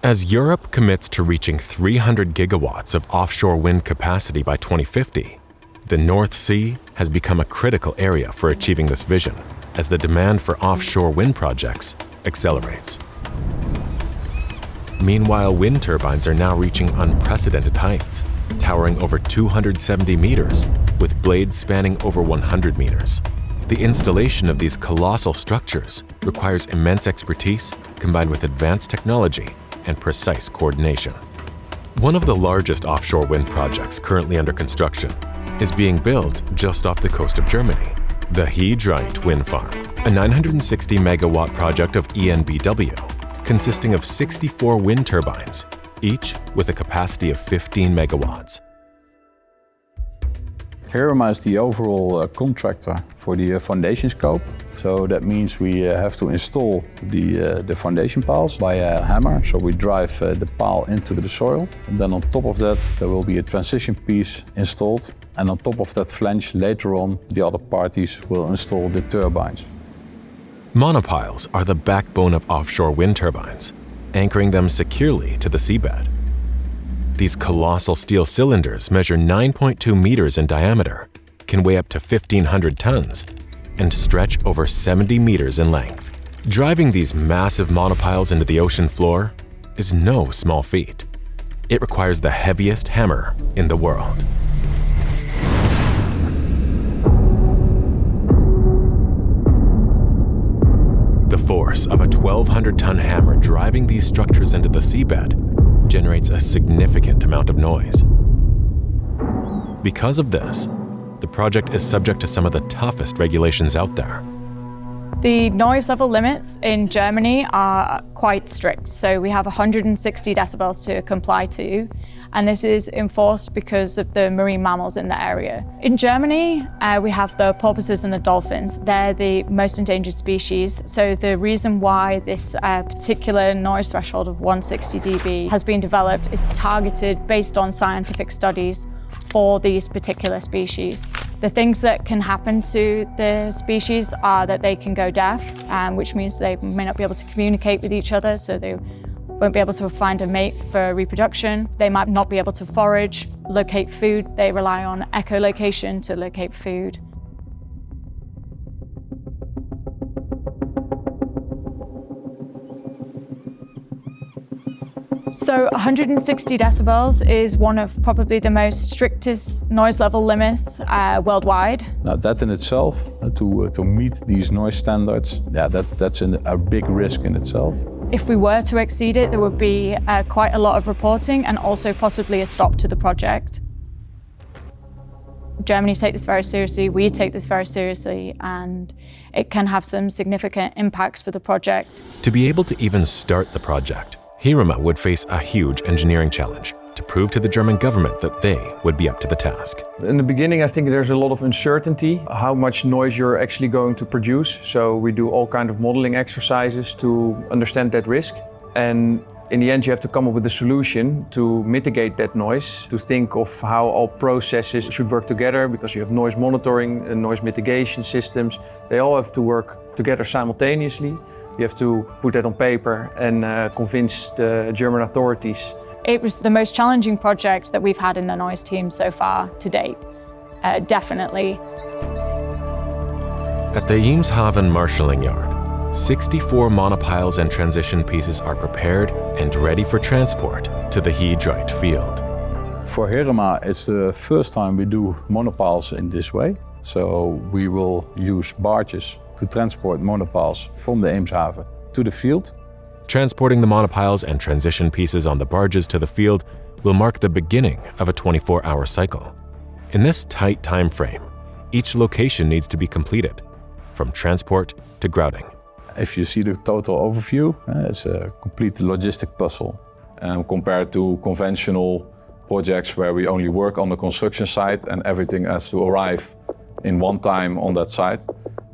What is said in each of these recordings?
As Europe commits to reaching 300 gigawatts of offshore wind capacity by 2050, the North Sea has become a critical area for achieving this vision as the demand for offshore wind projects accelerates. Meanwhile, wind turbines are now reaching unprecedented heights, towering over 270 meters with blades spanning over 100 meters. The installation of these colossal structures requires immense expertise combined with advanced technology and precise coordination. One of the largest offshore wind projects currently under construction is being built just off the coast of Germany, the He Dreiht wind farm, a 960 megawatt project of EnBW, consisting of 64 wind turbines, each with a capacity of 15 megawatts. Heerema is the overall contractor for the foundation scope. So that means we have to install the foundation piles by a hammer. So we drive the pile into the soil. And then on top of that, there will be a transition piece installed. And on top of that flange, later on, the other parties will install the turbines. Monopiles are the backbone of offshore wind turbines, anchoring them securely to the seabed. These colossal steel cylinders measure 9.2 meters in diameter, can weigh up to 1,500 tons, and stretch over 70 meters in length. Driving these massive monopiles into the ocean floor is no small feat. It requires the heaviest hammer in the world. The force of a 1,200-ton hammer driving these structures into the seabed generates a significant amount of noise. Because of this, the project is subject to some of the toughest regulations out there. The noise level limits in Germany are quite strict, so we have 160 decibels to comply to, and this is enforced because of the marine mammals in the area. In Germany, we have the porpoises and the dolphins. They're the most endangered species, so the reason why this particular noise threshold of 160 dB has been developed is targeted based on scientific studies for these particular species. The things that can happen to the species are that they can go deaf, which means they may not be able to communicate with each other, so they won't be able to find a mate for reproduction. They might not be able to forage, locate food. They rely on echolocation to locate food. So 160 decibels is one of probably the most strictest noise level limits worldwide. Now that in itself, to meet these noise standards, that's a big risk in itself. If we were to exceed it, there would be quite a lot of reporting and also possibly a stop to the project. Germany take this very seriously, we take this very seriously, and it can have some significant impacts for the project. To be able to even start the project, Heerema would face a huge engineering challenge to prove to the German government that they would be up to the task. In the beginning, I think there's a lot of uncertainty, how much noise you're actually going to produce. So we do all kinds of modeling exercises to understand that risk. And in the end, you have to come up with a solution to mitigate that noise, to think of how all processes should work together, because you have noise monitoring and noise mitigation systems. They all have to work together simultaneously. You have to put that on paper and convince the German authorities. It was the most challenging project that we've had in the noise team so far to date, definitely. At the Eemshaven marshalling yard, 64 monopiles and transition pieces are prepared and ready for transport to the He Dreiht field. For Heerema, it's the first time we do monopiles in this way. So we will use barges to transport monopiles from the Eemshaven to the field. Transporting the monopiles and transition pieces on the barges to the field will mark the beginning of a 24-hour cycle. In this tight time frame, each location needs to be completed, from transport to grouting. If you see the total overview, it's a complete logistic puzzle. Compared to conventional projects where we only work on the construction site and everything has to arrive in one time on that site.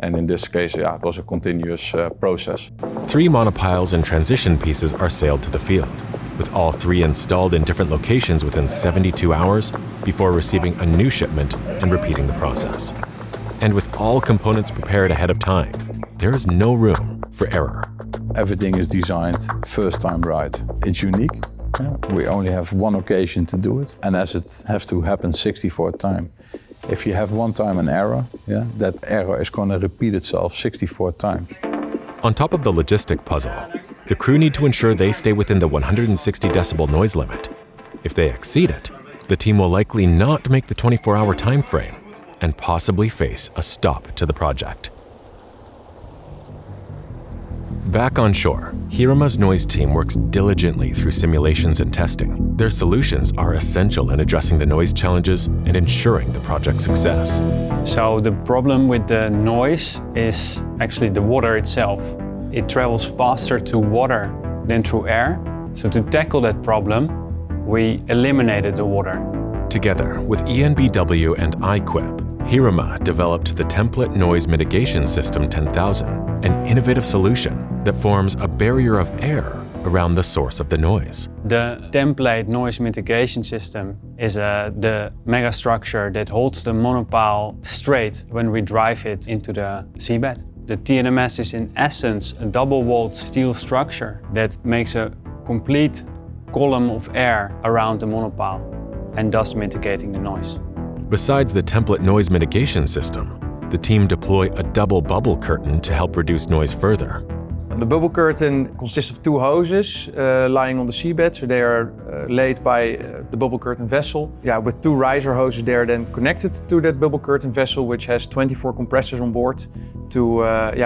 And in this case, it was a continuous process. 3 monopiles and transition pieces are sailed to the field, with all 3 installed in different locations within 72 hours before receiving a new shipment and repeating the process. And with all components prepared ahead of time, there is no room for error. everything is designed first time right. It's unique. Yeah. We only have one occasion to do it, and as it has to happen 64 times. If you have one time an error, that error is going to repeat itself 64 times. On top of the logistic puzzle, the crew need to ensure they stay within the 160 decibel noise limit. If they exceed it, the team will likely not make the 24-hour time frame and possibly face a stop to the project. Back on shore, Heerema's noise team works diligently through simulations and testing. Their solutions are essential in addressing the noise challenges and ensuring the project's success. So the problem with the noise is actually the water itself. It travels faster to water than through air. So to tackle that problem, we eliminated the water. Together with EnBW and iQuip, Heerema developed the Template Noise Mitigation System 10,000, an innovative solution that forms a barrier of air around the source of the noise. The Template Noise Mitigation System is the megastructure that holds the monopile straight when we drive it into the seabed. The TNMS is in essence a double-walled steel structure that makes a complete column of air around the monopile and thus mitigating the noise. Besides the Template Noise Mitigation System, the team deploy a double bubble curtain to help reduce noise further. The bubble curtain consists of two hoses lying on the seabed, so they are laid by the bubble curtain vessel. With two riser hoses, they are then connected to that bubble curtain vessel, which has 24 compressors on board to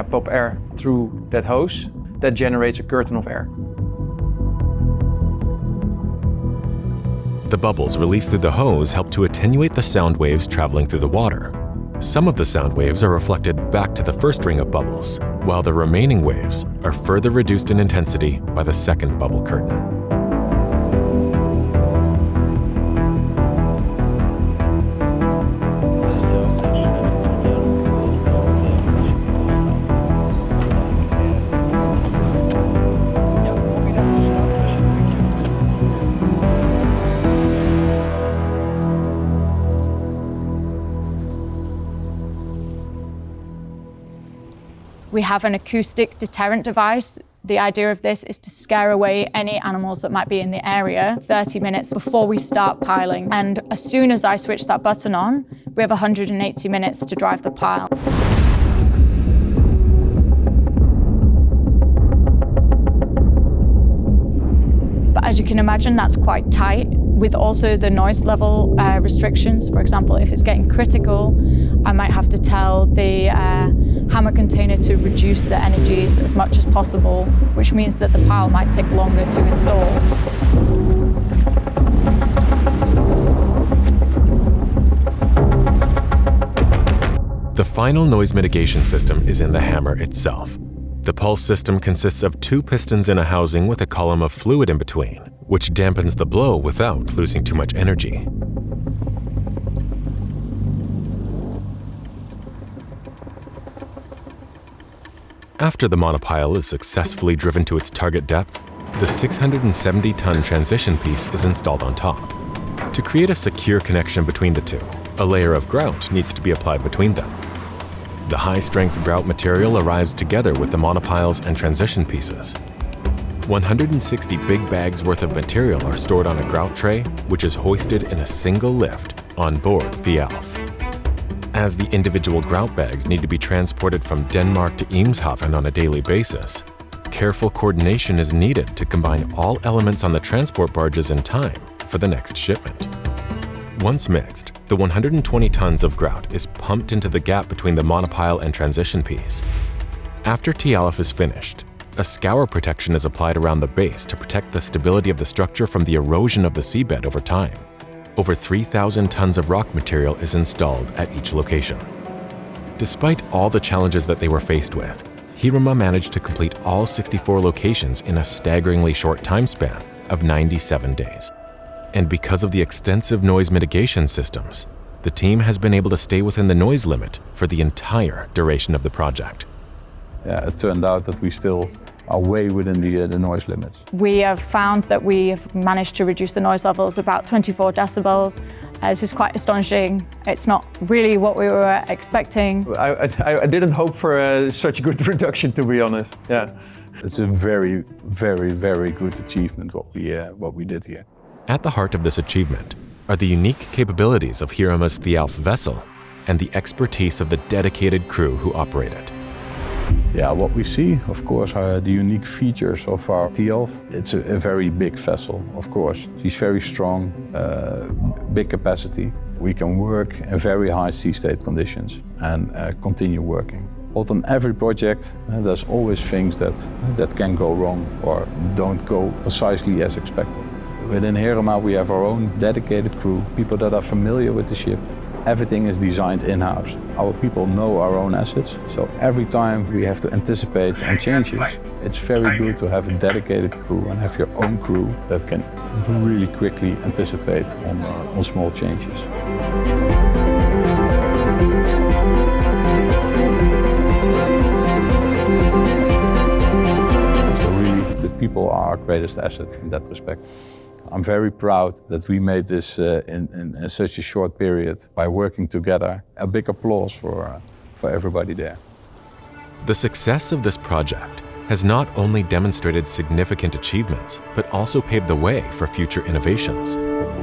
pump air through that hose. That generates a curtain of air. The bubbles released through the hose help to attenuate the sound waves traveling through the water. Some of the sound waves are reflected back to the first ring of bubbles, while the remaining waves are further reduced in intensity by the second bubble curtain. We have an acoustic deterrent device. The idea of this is to scare away any animals that might be in the area 30 minutes before we start piling. And as soon as I switch that button on, we have 180 minutes to drive the pile. But as you can imagine, that's quite tight, with also the noise level restrictions. For example, if it's getting critical, I might have to tell the hammer container to reduce the energies as much as possible, which means that the pile might take longer to install. The final noise mitigation system is in the hammer itself. The pulse system consists of two pistons in a housing with a column of fluid in between, which dampens the blow without losing too much energy. After the monopile is successfully driven to its target depth, the 670-ton transition piece is installed on top. To create a secure connection between the two, a layer of grout needs to be applied between them. The high-strength grout material arrives together with the monopiles and transition pieces. 160 big bags worth of material are stored on a grout tray, which is hoisted in a single lift on board the Alf. As the individual grout bags need to be transported from Denmark to Eemshaven on a daily basis, careful coordination is needed to combine all elements on the transport barges in time for the next shipment. Once mixed, the 120 tons of grout is pumped into the gap between the monopile and transition piece. After T-Alf is finished, a scour protection is applied around the base to protect the stability of the structure from the erosion of the seabed over time. Over 3,000 tons of rock material is installed at each location. Despite all the challenges that they were faced with, Heerema managed to complete all 64 locations in a staggeringly short time span of 97 days. And because of the extensive noise mitigation systems, the team has been able to stay within the noise limit for the entire duration of the project. Yeah, it turned out that we still are way within the noise limits. We have found that we have managed to reduce the noise levels about 24 decibels. This is quite astonishing. It's not really what we were expecting. I didn't hope for such a good reduction, to be honest. Yeah. It's a very, very, very good achievement what we did here. At the heart of this achievement are the unique capabilities of Heerema's Thialf vessel and the expertise of the dedicated crew who operate it. Yeah, what we see, of course, are the unique features of our Thialf. It's a very big vessel, of course. She's very strong, big capacity. We can work in very high sea state conditions and continue working. But on every project, there's always things that can go wrong or don't go precisely as expected. Within Heerema, we have our own dedicated crew, people that are familiar with the ship. Everything is designed in-house. Our people know our own assets, so every time we have to anticipate on changes. It's very good to have a dedicated crew and have your own crew that can really quickly anticipate on small changes. So really, the people are our greatest asset in that respect. I'm very proud that we made this in such a short period by working together. A big applause for everybody there. The success of this project has not only demonstrated significant achievements, but also paved the way for future innovations.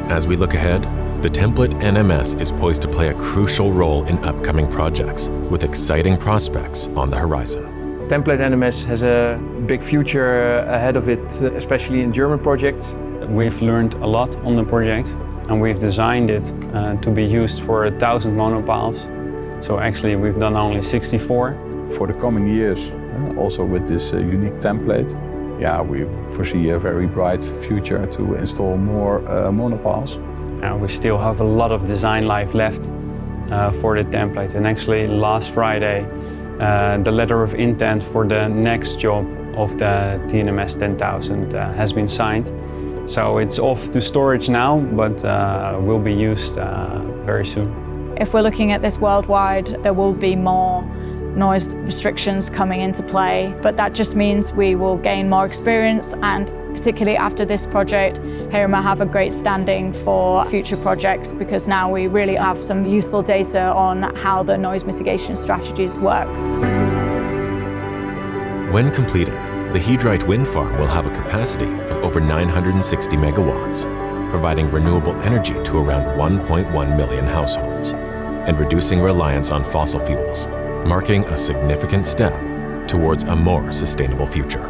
As we look ahead, the template NMS is poised to play a crucial role in upcoming projects, with exciting prospects on the horizon. Template NMS has a big future ahead of it, especially in German projects. We've learned a lot on the project and we've designed it to be used for 1,000 monopiles. So actually we've done only 64. For the coming years, also with this unique template, we foresee a very bright future to install more monopiles. We still have a lot of design life left for the template, and actually last Friday the letter of intent for the next job of the TNMS 10,000 has been signed. So it's off to storage now, but will be used very soon. If we're looking at this worldwide, there will be more noise restrictions coming into play, but that just means we will gain more experience, and particularly after this project, Heerema have a great standing for future projects because now we really have some useful data on how the noise mitigation strategies work. When completed, the He Dreiht wind farm will have a capacity of over 960 megawatts, providing renewable energy to around 1.1 million households and reducing reliance on fossil fuels, marking a significant step towards a more sustainable future.